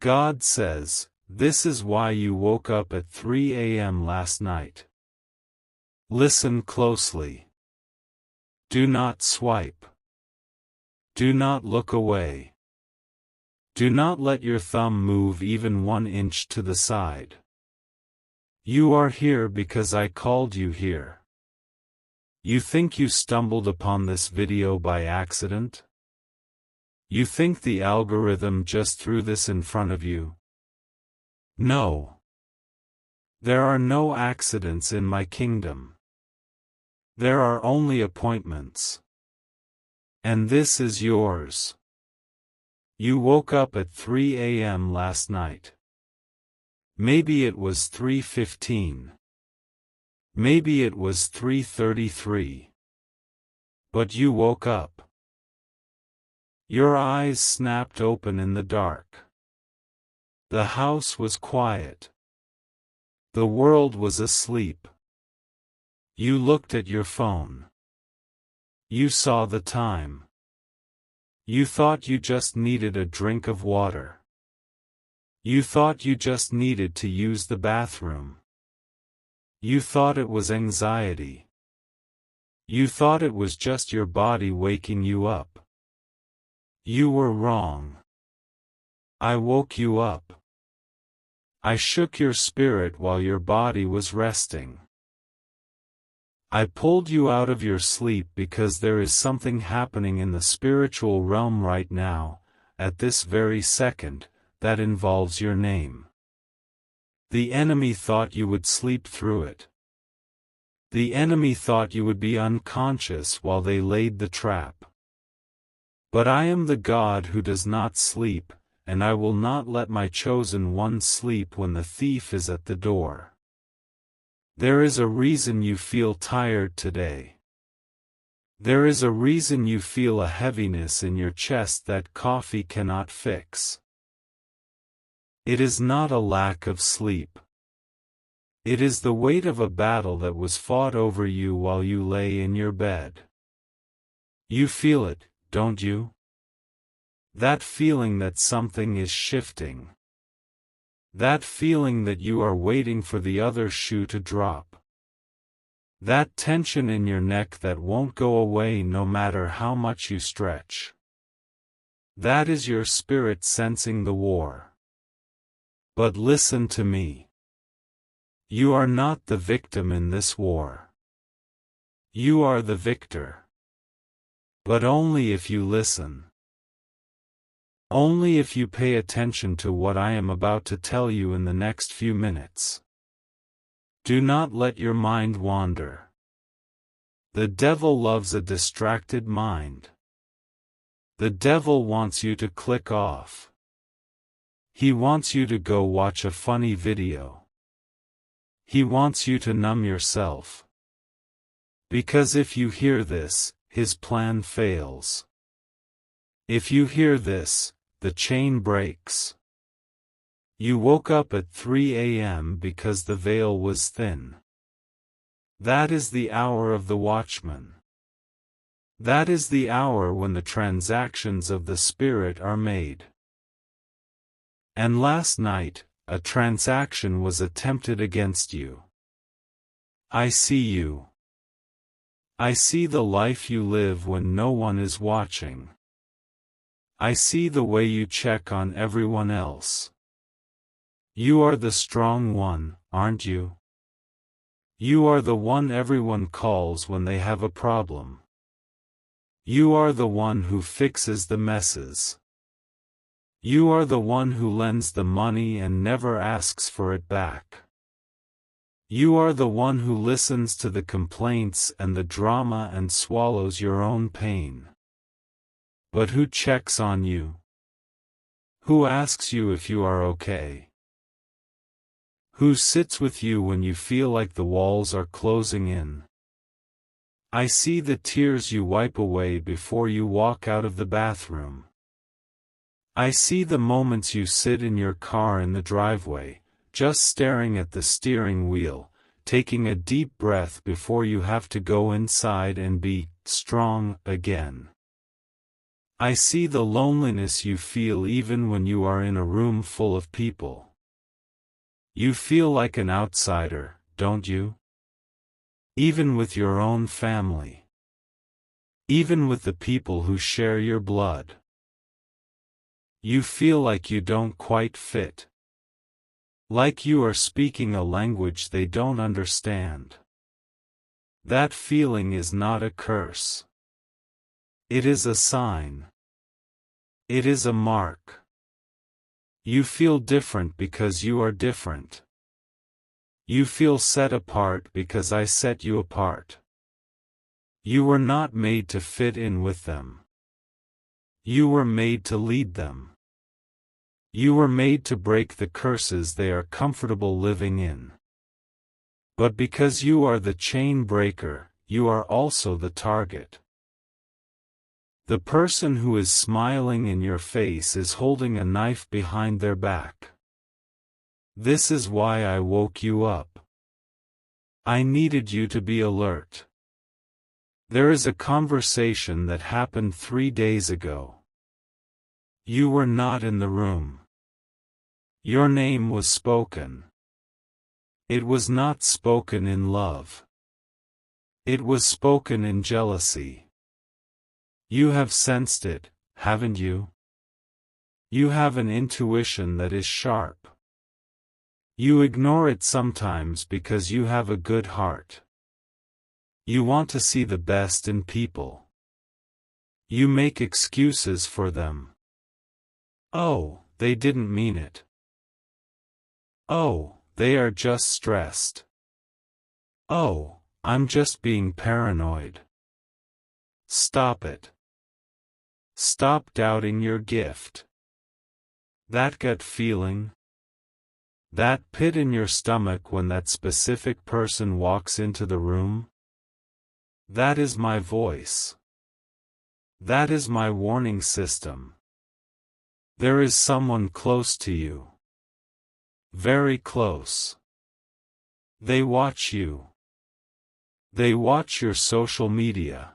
God says, this is why you woke up at 3 a.m. last night. Listen closely. Do not swipe. Do not look away. Do not let your thumb move even 1 inch to the side. You are here because I called you here. You think you stumbled upon this video by accident? You think the algorithm just threw this in front of you? No. There are no accidents in my kingdom. There are only appointments. And this is yours. You woke up at 3 a.m. last night. Maybe it was 3:15. Maybe it was 3:33. But you woke up. Your eyes snapped open in the dark. The house was quiet. The world was asleep. You looked at your phone. You saw the time. You thought you just needed a drink of water. You thought you just needed to use the bathroom. You thought it was anxiety. You thought it was just your body waking you up. You were wrong. I woke you up. I shook your spirit while your body was resting. I pulled you out of your sleep because there is something happening in the spiritual realm right now, at this very second, that involves your name. The enemy thought you would sleep through it. The enemy thought you would be unconscious while they laid the trap. But I am the God who does not sleep, and I will not let my chosen one sleep when the thief is at the door. There is a reason you feel tired today. There is a reason you feel a heaviness in your chest that coffee cannot fix. It is not a lack of sleep. It is the weight of a battle that was fought over you while you lay in your bed. You feel it, don't you? That feeling that something is shifting. That feeling that you are waiting for the other shoe to drop. That tension in your neck that won't go away no matter how much you stretch. That is your spirit sensing the war. But listen to me. You are not the victim in this war. You are the victor. But only if you listen. Only if you pay attention to what I am about to tell you in the next few minutes. Do not let your mind wander. The devil loves a distracted mind. The devil wants you to click off. He wants you to go watch a funny video. He wants you to numb yourself. Because if you hear this, his plan fails. If you hear this, the chain breaks. You woke up at 3 a.m. because the veil was thin. That is the hour of the watchman. That is the hour when the transactions of the Spirit are made. And last night, a transaction was attempted against you. I see you. I see the life you live when no one is watching. I see the way you check on everyone else. You are the strong one, aren't you? You are the one everyone calls when they have a problem. You are the one who fixes the messes. You are the one who lends the money and never asks for it back. You are the one who listens to the complaints and the drama and swallows your own pain. But who checks on you? Who asks you if you are okay? Who sits with you when you feel like the walls are closing in? I see the tears you wipe away before you walk out of the bathroom. I see the moments you sit in your car in the driveway, just staring at the steering wheel, taking a deep breath before you have to go inside and be strong again. I see the loneliness you feel even when you are in a room full of people. You feel like an outsider, don't you? Even with your own family. Even with the people who share your blood. You feel like you don't quite fit. Like you are speaking a language they don't understand. That feeling is not a curse. It is a sign. It is a mark. You feel different because you are different. You feel set apart because I set you apart. You were not made to fit in with them. You were made to lead them. You were made to break the curses they are comfortable living in. But because you are the chain breaker, you are also the target. The person who is smiling in your face is holding a knife behind their back. This is why I woke you up. I needed you to be alert. There is a conversation that happened 3 days ago. You were not in the room. Your name was spoken. It was not spoken in love. It was spoken in jealousy. You have sensed it, haven't you? You have an intuition that is sharp. You ignore it sometimes because you have a good heart. You want to see the best in people. You make excuses for them. Oh, they didn't mean it. Oh, they are just stressed. Oh, I'm just being paranoid. Stop it. Stop doubting your gift. That gut feeling, that pit in your stomach when that specific person walks into the room, that is my voice. That is my warning system. There is someone close to you. Very close. They watch you. They watch your social media.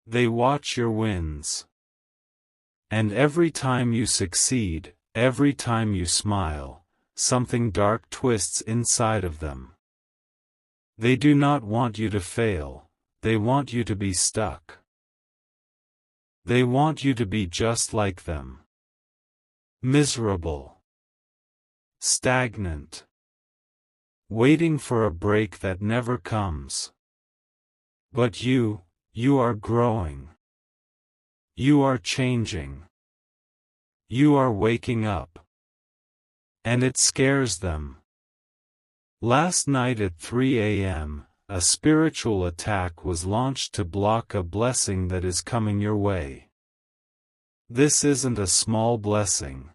They watch your wins. And every time you succeed, every time you smile, something dark twists inside of them. They do not want you to fail, they want you to be stuck. They want you to be just like them. Miserable. Stagnant. Waiting for a break that never comes. But you are growing. You are changing. You are waking up. And it scares them. Last night at 3 a.m., a spiritual attack was launched to block a blessing that is coming your way. This isn't a small blessing.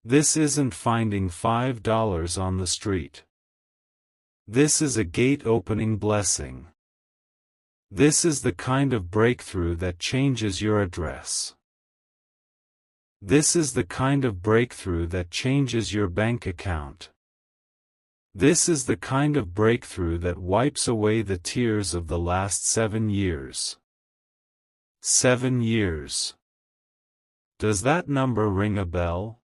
This isn't finding $5 on the street. This is a gate-opening blessing. This is the kind of breakthrough that changes your address. This is the kind of breakthrough that changes your bank account. This is the kind of breakthrough that wipes away the tears of the last 7 years. 7 years. Does that number ring a bell?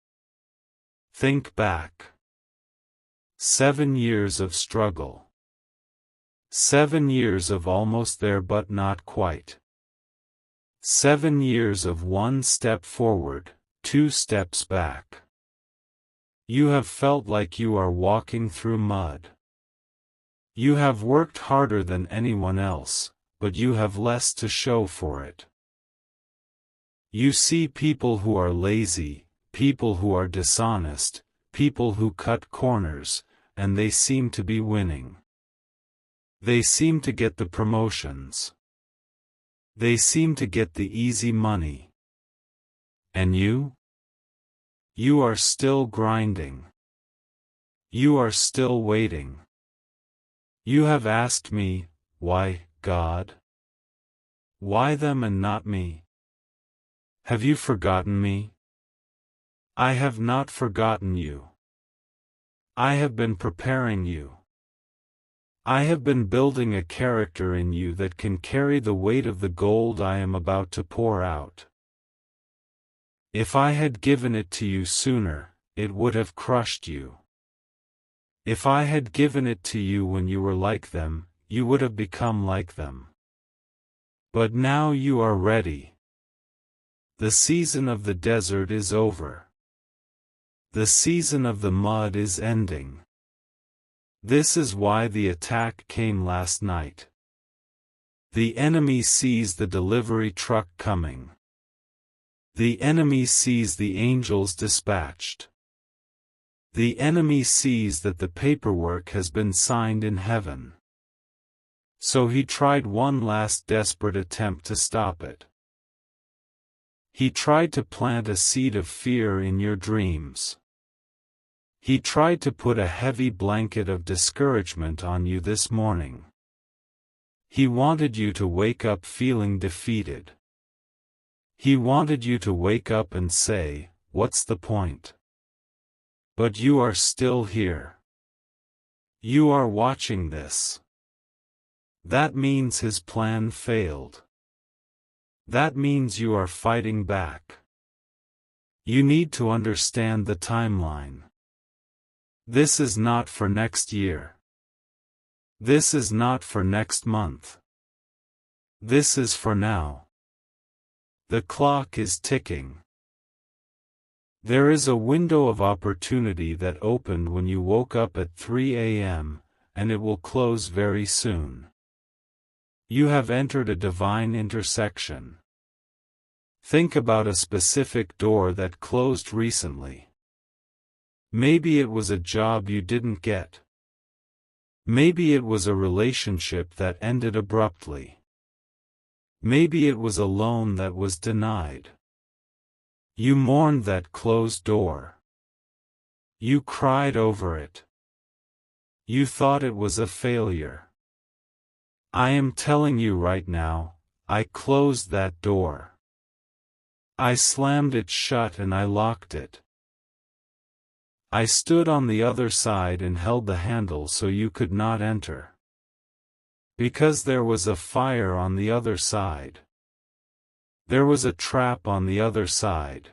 Think back. 7 years of struggle. 7 years of almost there but not quite. 7 years of 1 step forward, 2 steps back. You have felt like you are walking through mud. You have worked harder than anyone else, but you have less to show for it. You see people who are lazy, people who are dishonest, people who cut corners, and they seem to be winning. They seem to get the promotions. They seem to get the easy money. And you? You are still grinding. You are still waiting. You have asked me, why, God? Why them and not me? Have you forgotten me? I have not forgotten you. I have been preparing you. I have been building a character in you that can carry the weight of the gold I am about to pour out. If I had given it to you sooner, it would have crushed you. If I had given it to you when you were like them, you would have become like them. But now you are ready. The season of the desert is over. The season of the mud is ending. This is why the attack came last night. The enemy sees the delivery truck coming. The enemy sees the angels dispatched. The enemy sees that the paperwork has been signed in heaven. So he tried one last desperate attempt to stop it. He tried to plant a seed of fear in your dreams. He tried to put a heavy blanket of discouragement on you this morning. He wanted you to wake up feeling defeated. He wanted you to wake up and say, "What's the point?" But you are still here. You are watching this. That means his plan failed. That means you are fighting back. You need to understand the timeline. This is not for next year. This is not for next month. This is for now. The clock is ticking. There is a window of opportunity that opened when you woke up at 3 a.m., and it will close very soon. You have entered a divine intersection. Think about a specific door that closed recently. Maybe it was a job you didn't get. Maybe it was a relationship that ended abruptly. Maybe it was a loan that was denied. You mourned that closed door. You cried over it. You thought it was a failure. I am telling you right now, I closed that door. I slammed it shut and I locked it. I stood on the other side and held the handle so you could not enter. Because there was a fire on the other side. There was a trap on the other side.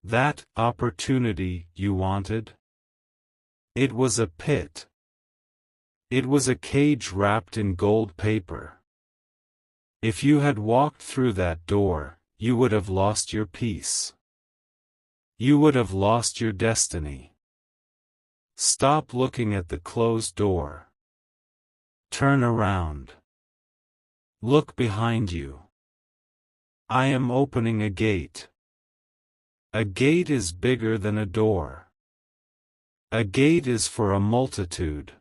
That opportunity you wanted? It was a pit. It was a cage wrapped in gold paper. If you had walked through that door, you would have lost your peace. You would have lost your destiny. Stop looking at the closed door. Turn around. Look behind you. I am opening a gate. A gate is bigger than a door. A gate is for a multitude.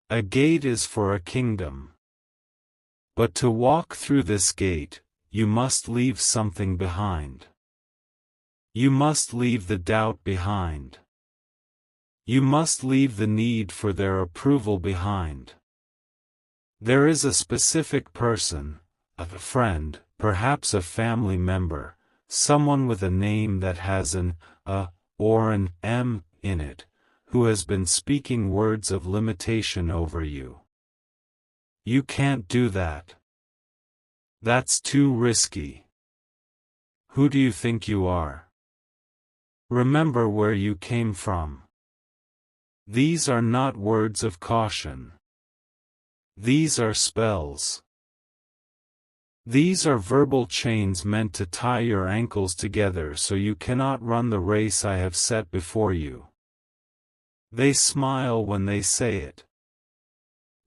A gate is for a kingdom. But to walk through this gate, you must leave something behind. You must leave the doubt behind. You must leave the need for their approval behind. There is a specific person, a friend, perhaps a family member, someone with a name that has an A or an M in it, who has been speaking words of limitation over you. You can't do that. That's too risky. Who do you think you are? Remember where you came from. These are not words of caution. These are spells. These are verbal chains meant to tie your ankles together so you cannot run the race I have set before you. They smile when they say it.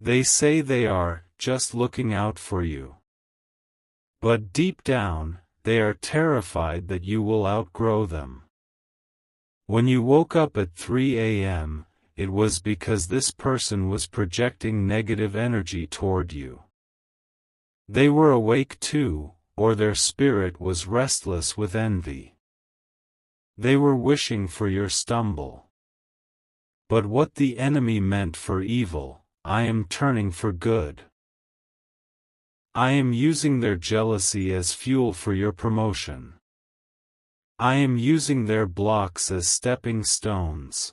They say they are just looking out for you. But deep down, they are terrified that you will outgrow them. When you woke up at 3 a.m., it was because this person was projecting negative energy toward you. They were awake too, or their spirit was restless with envy. They were wishing for your stumble. But what the enemy meant for evil, I am turning for good. I am using their jealousy as fuel for your promotion. I am using their blocks as stepping stones.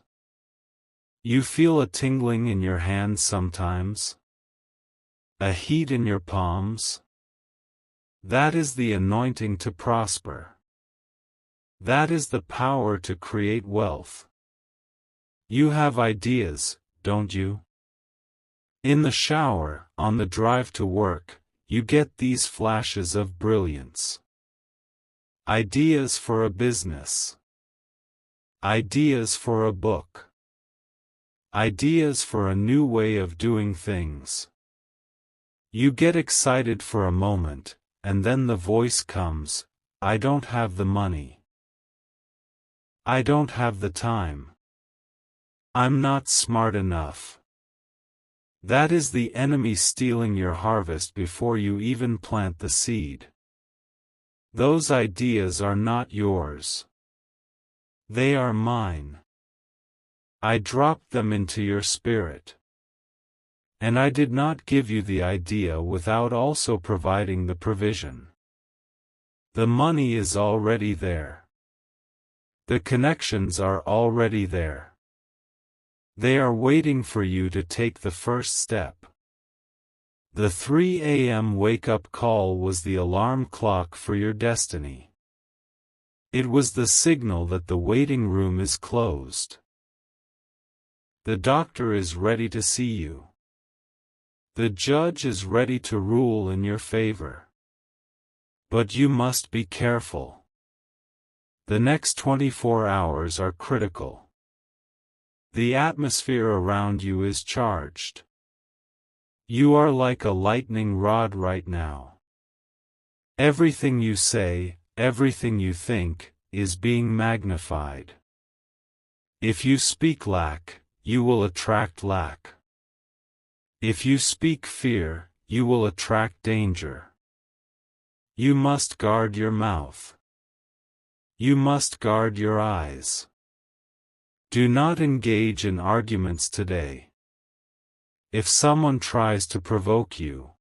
You feel a tingling in your hands sometimes? A heat in your palms? That is the anointing to prosper. That is the power to create wealth. You have ideas, don't you? In the shower, on the drive to work, you get these flashes of brilliance. Ideas for a business. Ideas for a book. Ideas for a new way of doing things. You get excited for a moment, and then the voice comes, I don't have the money. I don't have the time. I'm not smart enough. That is the enemy stealing your harvest before you even plant the seed. Those ideas are not yours. They are mine. I dropped them into your spirit. And I did not give you the idea without also providing the provision. The money is already there. The connections are already there. They are waiting for you to take the first step. The 3 a.m. wake-up call was the alarm clock for your destiny. It was the signal that the waiting room is closed. The doctor is ready to see you. The judge is ready to rule in your favor. But you must be careful. The next 24 hours are critical. The atmosphere around you is charged. You are like a lightning rod right now. Everything you say, everything you think, is being magnified. If you speak lack, you will attract lack. If you speak fear, you will attract danger. You must guard your mouth. You must guard your eyes. Do not engage in arguments today. If someone tries to provoke you,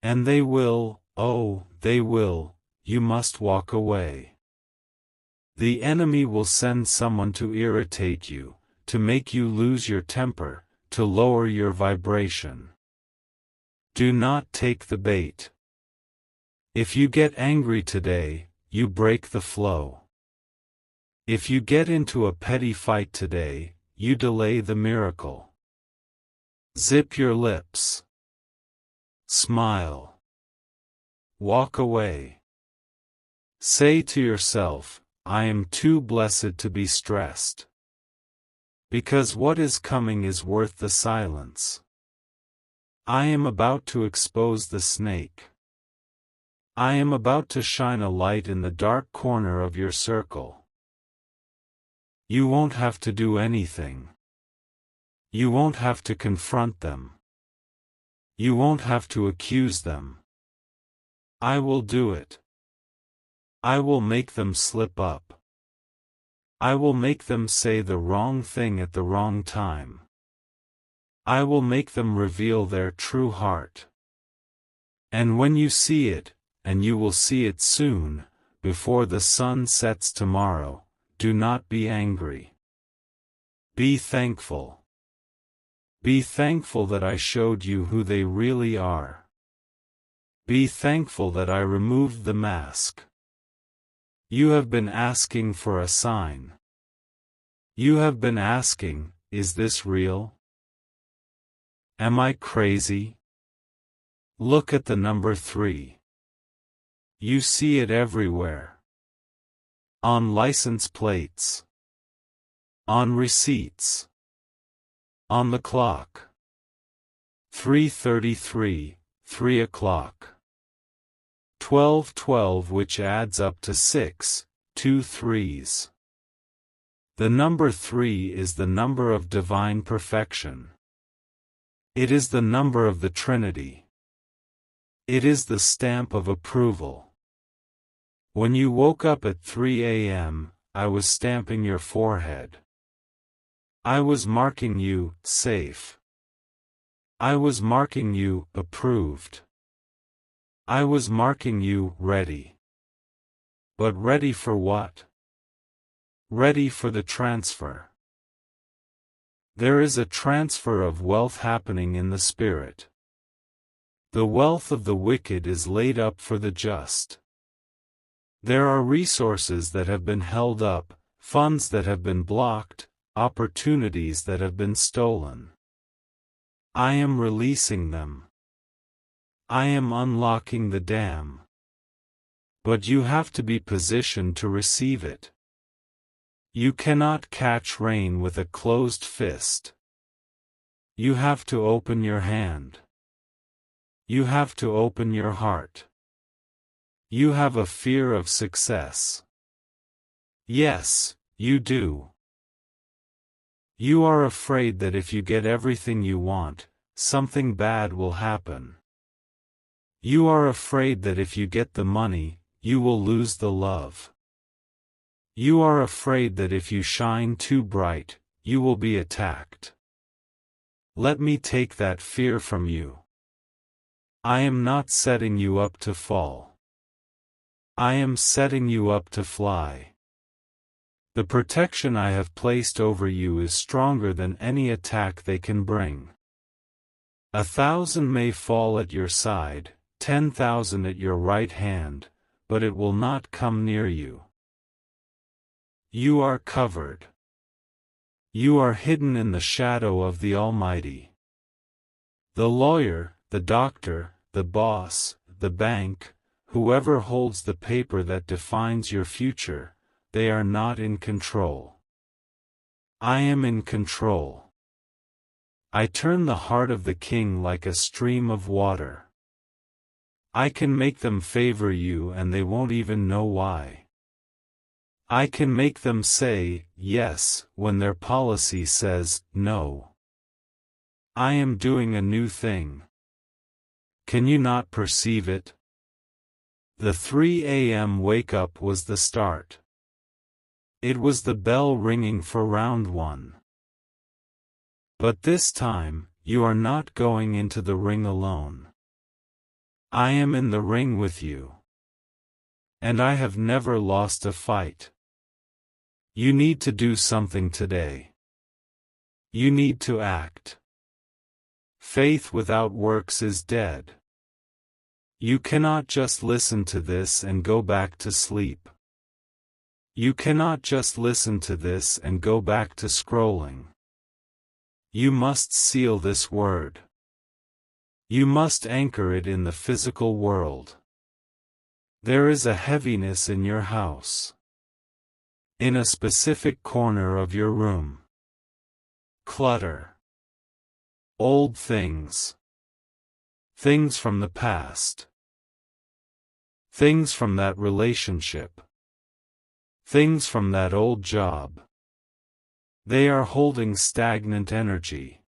and they will, oh, they will, you must walk away. The enemy will send someone to irritate you, to make you lose your temper, to lower your vibration. Do not take the bait. If you get angry today, you break the flow. If you get into a petty fight today, you delay the miracle. Zip your lips. Smile. Walk away. Say to yourself, I am too blessed to be stressed. Because what is coming is worth the silence. I am about to expose the snake. I am about to shine a light in the dark corner of your circle. You won't have to do anything. You won't have to confront them. You won't have to accuse them. I will do it. I will make them slip up. I will make them say the wrong thing at the wrong time. I will make them reveal their true heart. And when you see it, and you will see it soon, before the sun sets tomorrow, do not be angry. Be thankful. Be thankful that I showed you who they really are. Be thankful that I removed the mask. You have been asking for a sign. You have been asking, is this real? Am I crazy? Look at the number 3. You see it everywhere. On license plates. On receipts. On the clock. 3:33, 3 o'clock. 12:12, which adds up to 6, 2 threes. The number 3 is the number of divine perfection. It is the number of the Trinity. It is the stamp of approval. When you woke up at 3 a.m., I was stamping your forehead. I was marking you, safe. I was marking you, approved. I was marking you, ready. But ready for what? Ready for the transfer. There is a transfer of wealth happening in the spirit. The wealth of the wicked is laid up for the just. There are resources that have been held up, funds that have been blocked, opportunities that have been stolen. I am releasing them. I am unlocking the dam. But you have to be positioned to receive it. You cannot catch rain with a closed fist. You have to open your hand. You have to open your heart. You have a fear of success. Yes, you do. You are afraid that if you get everything you want, something bad will happen. You are afraid that if you get the money, you will lose the love. You are afraid that if you shine too bright, you will be attacked. Let me take that fear from you. I am not setting you up to fall. I am setting you up to fly. The protection I have placed over you is stronger than any attack they can bring. 1,000 may fall at your side, 10,000 at your right hand, but it will not come near you. You are covered. You are hidden in the shadow of the Almighty. The lawyer, the doctor, the boss, the bank, whoever holds the paper that defines your future, they are not in control. I am in control. I turn the heart of the king like a stream of water. I can make them favor you and they won't even know why. I can make them say, yes, when their policy says, no. I am doing a new thing. Can you not perceive it? The 3 a.m. wake-up was the start. It was the bell ringing for round 1. But this time, you are not going into the ring alone. I am in the ring with you. And I have never lost a fight. You need to do something today. You need to act. Faith without works is dead. You cannot just listen to this and go back to sleep. You cannot just listen to this and go back to scrolling. You must seal this word. You must anchor it in the physical world. There is a heaviness in your house. In a specific corner of your room. Clutter. Old things. Things from the past. Things from that relationship. Things from that old job. They are holding stagnant energy.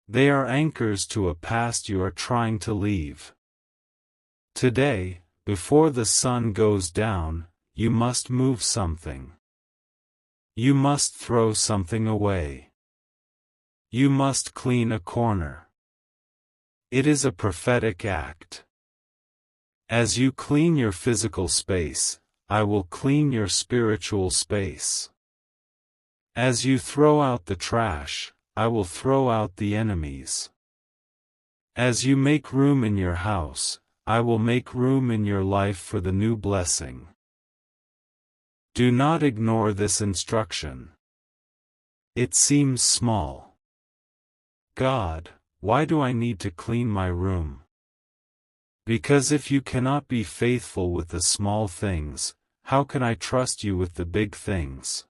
They are anchors to a past you are trying to leave. Today, before the sun goes down, you must move something. You must throw something away. You must clean a corner. It is a prophetic act. As you clean your physical space, I will clean your spiritual space. As you throw out the trash, I will throw out the enemies. As you make room in your house, I will make room in your life for the new blessing. Do not ignore this instruction. It seems small. God, why do I need to clean my room? Because if you cannot be faithful with the small things, how can I trust you with the big things?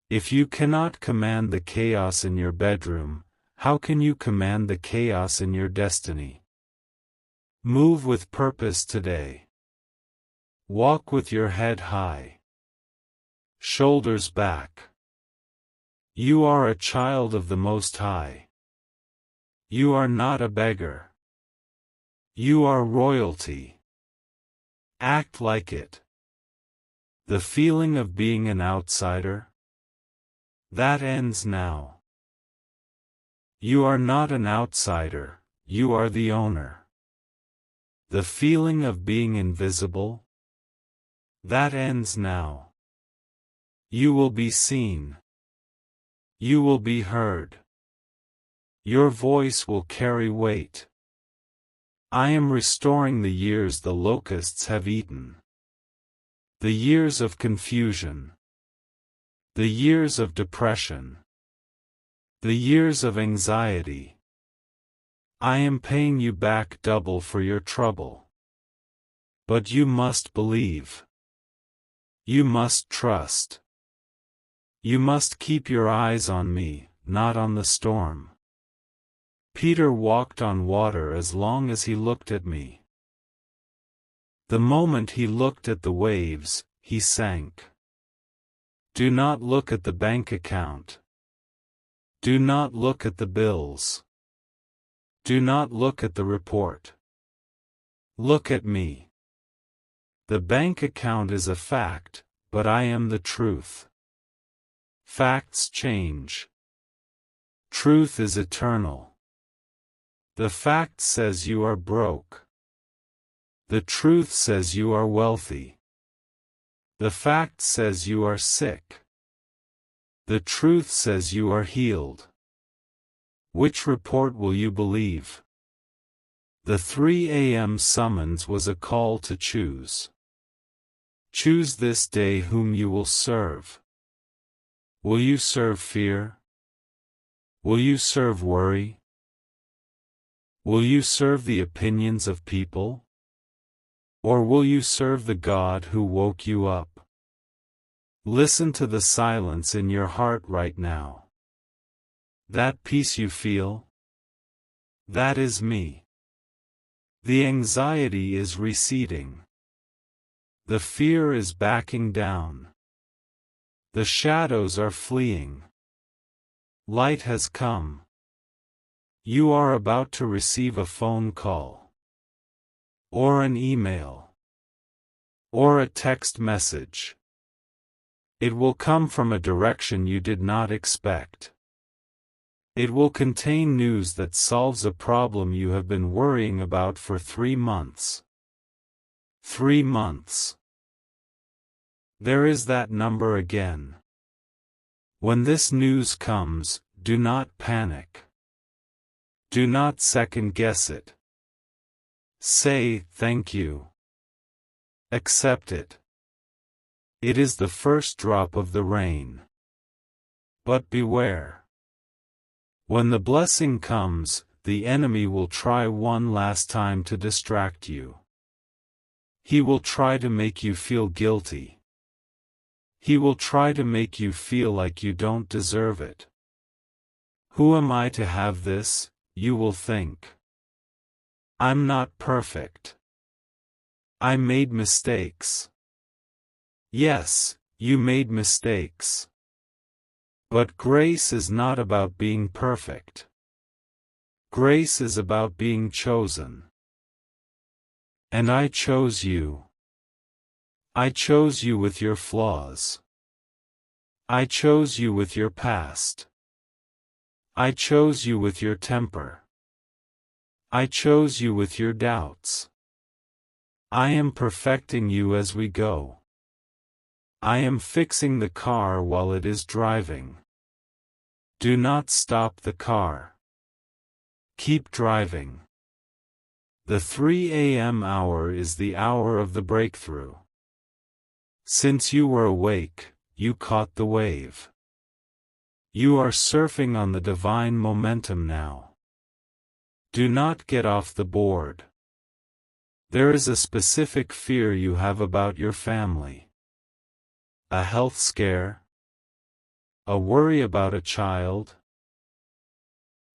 If you cannot command the chaos in your bedroom, how can you command the chaos in your destiny? Move with purpose today. Walk with your head high. Shoulders back. You are a child of the Most High. You are not a beggar. You are royalty. Act like it. The feeling of being an outsider? That ends now. You are not an outsider, you are the owner. The feeling of being invisible? That ends now. You will be seen. You will be heard. Your voice will carry weight. I am restoring the years the locusts have eaten. The years of confusion. The years of depression. The years of anxiety. I am paying you back double for your trouble. But you must believe. You must trust. You must keep your eyes on me, not on the storm. Peter walked on water as long as he looked at me. The moment he looked at the waves, he sank. Do not look at the bank account. Do not look at the bills. Do not look at the report. Look at me. The bank account is a fact, but I am the truth. Facts change. Truth is eternal. The fact says you are broke. The truth says you are wealthy. The fact says you are sick. The truth says you are healed. Which report will you believe? The 3 a.m. summons was a call to choose. Choose this day whom you will serve. Will you serve fear? Will you serve worry? Will you serve the opinions of people? Or will you serve the God who woke you up? Listen to the silence in your heart right now. That peace you feel? That is me. The anxiety is receding. The fear is backing down. The shadows are fleeing. Light has come. You are about to receive a phone call, or an email, or a text message. It will come from a direction you did not expect. It will contain news that solves a problem you have been worrying about for 3 months. 3 months. There is that number again. When this news comes, do not panic. Do not second-guess it. Say, thank you. Accept it. It is the first drop of the rain. But beware. When the blessing comes, the enemy will try one last time to distract you. He will try to make you feel guilty. He will try to make you feel like you don't deserve it. Who am I to have this? You will think. I'm not perfect. I made mistakes. Yes, you made mistakes. But grace is not about being perfect. Grace is about being chosen. And I chose you. I chose you with your flaws. I chose you with your past. I chose you with your temper. I chose you with your doubts. I am perfecting you as we go. I am fixing the car while it is driving. Do not stop the car. Keep driving. The 3 a.m. hour is the hour of the breakthrough. Since you were awake, you caught the wave. You are surfing on the divine momentum now. Do not get off the board. There is a specific fear you have about your family. A health scare? A worry about a child?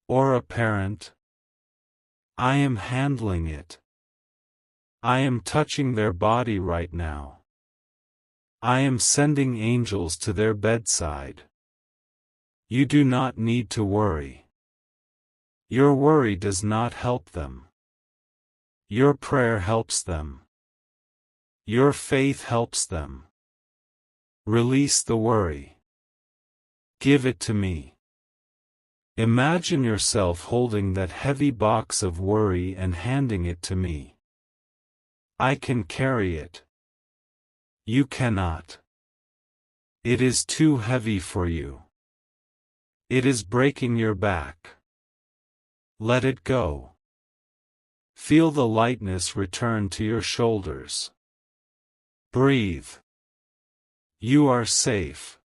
Or a parent? I am handling it. I am touching their body right now. I am sending angels to their bedside. You do not need to worry. Your worry does not help them. Your prayer helps them. Your faith helps them. Release the worry. Give it to me. Imagine yourself holding that heavy box of worry and handing it to me. I can carry it. You cannot. It is too heavy for you. It is breaking your back. Let it go. Feel the lightness return to your shoulders. Breathe. You are safe.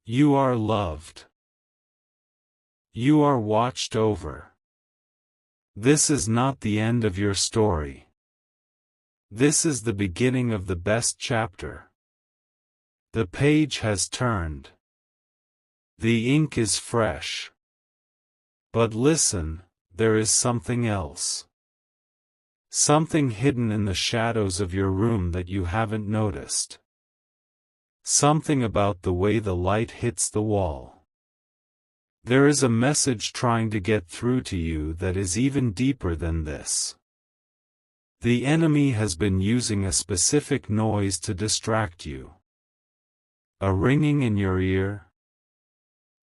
You are loved. You are watched over. This is not the end of your story. This is the beginning of the best chapter. The page has turned. The ink is fresh. But listen, there is something else. Something hidden in the shadows of your room that you haven't noticed. Something about the way the light hits the wall. There is a message trying to get through to you that is even deeper than this. The enemy has been using a specific noise to distract you. A ringing in your ear?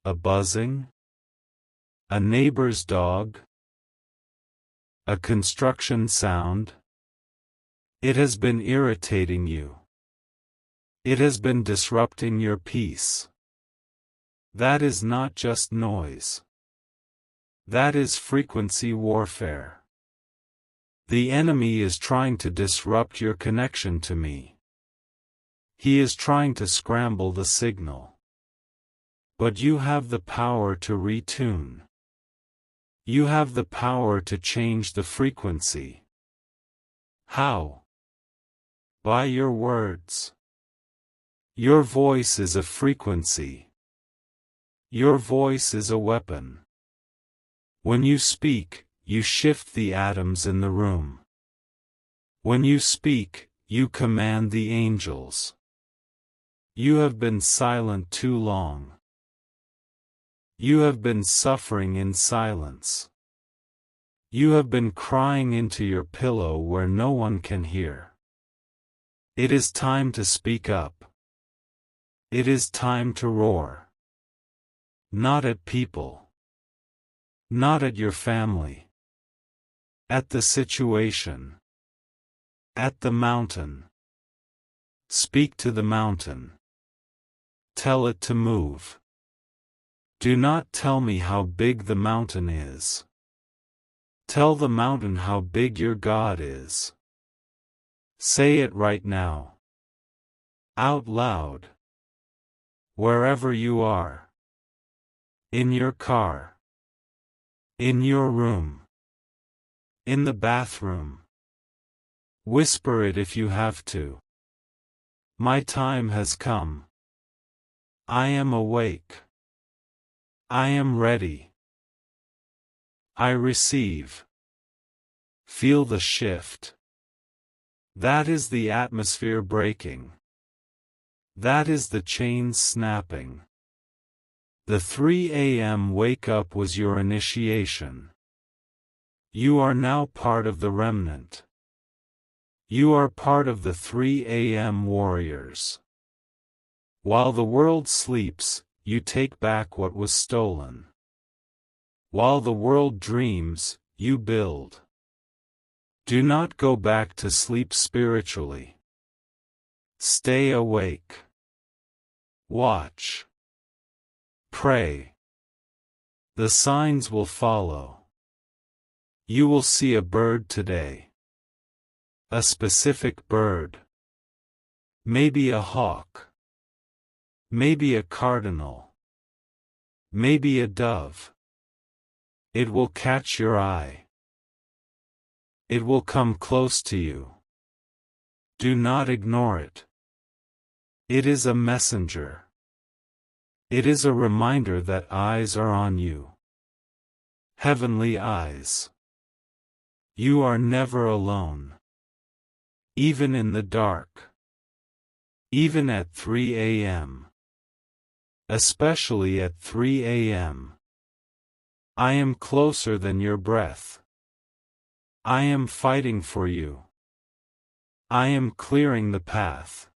A buzzing? A neighbor's dog? A construction sound? It has been irritating you. It has been disrupting your peace. That is not just noise. That is frequency warfare. The enemy is trying to disrupt your connection to me. He is trying to scramble the signal. But you have the power to retune. You have the power to change the frequency. How? By your words. Your voice is a frequency. Your voice is a weapon. When you speak, you shift the atoms in the room. When you speak, you command the angels. You have been silent too long. You have been suffering in silence. You have been crying into your pillow where no one can hear. It is time to speak up. It is time to roar. Not at people. Not at your family. At the situation. At the mountain. Speak to the mountain. Tell it to move. Do not tell me how big the mountain is. Tell the mountain how big your God is. Say it right now. Out loud. Wherever you are. In your car. In your room. In the bathroom. Whisper it if you have to. My time has come. I am awake. I am ready. I receive. Feel the shift. That is the atmosphere breaking. That is the chains snapping. The 3 a.m. wake up was your initiation. You are now part of the remnant. You are part of the 3 a.m. warriors. While the world sleeps, you take back what was stolen. While the world dreams, you build. Do not go back to sleep spiritually. Stay awake. Watch. Pray. The signs will follow. You will see a bird today. A specific bird. Maybe a hawk. Maybe a cardinal. Maybe a dove. It will catch your eye. It will come close to you. Do not ignore it. It is a messenger. It is a reminder that eyes are on you. Heavenly eyes. You are never alone. Even in the dark. Even at 3 a.m. Especially at 3 a.m. I am closer than your breath. I am fighting for you. I am clearing the path.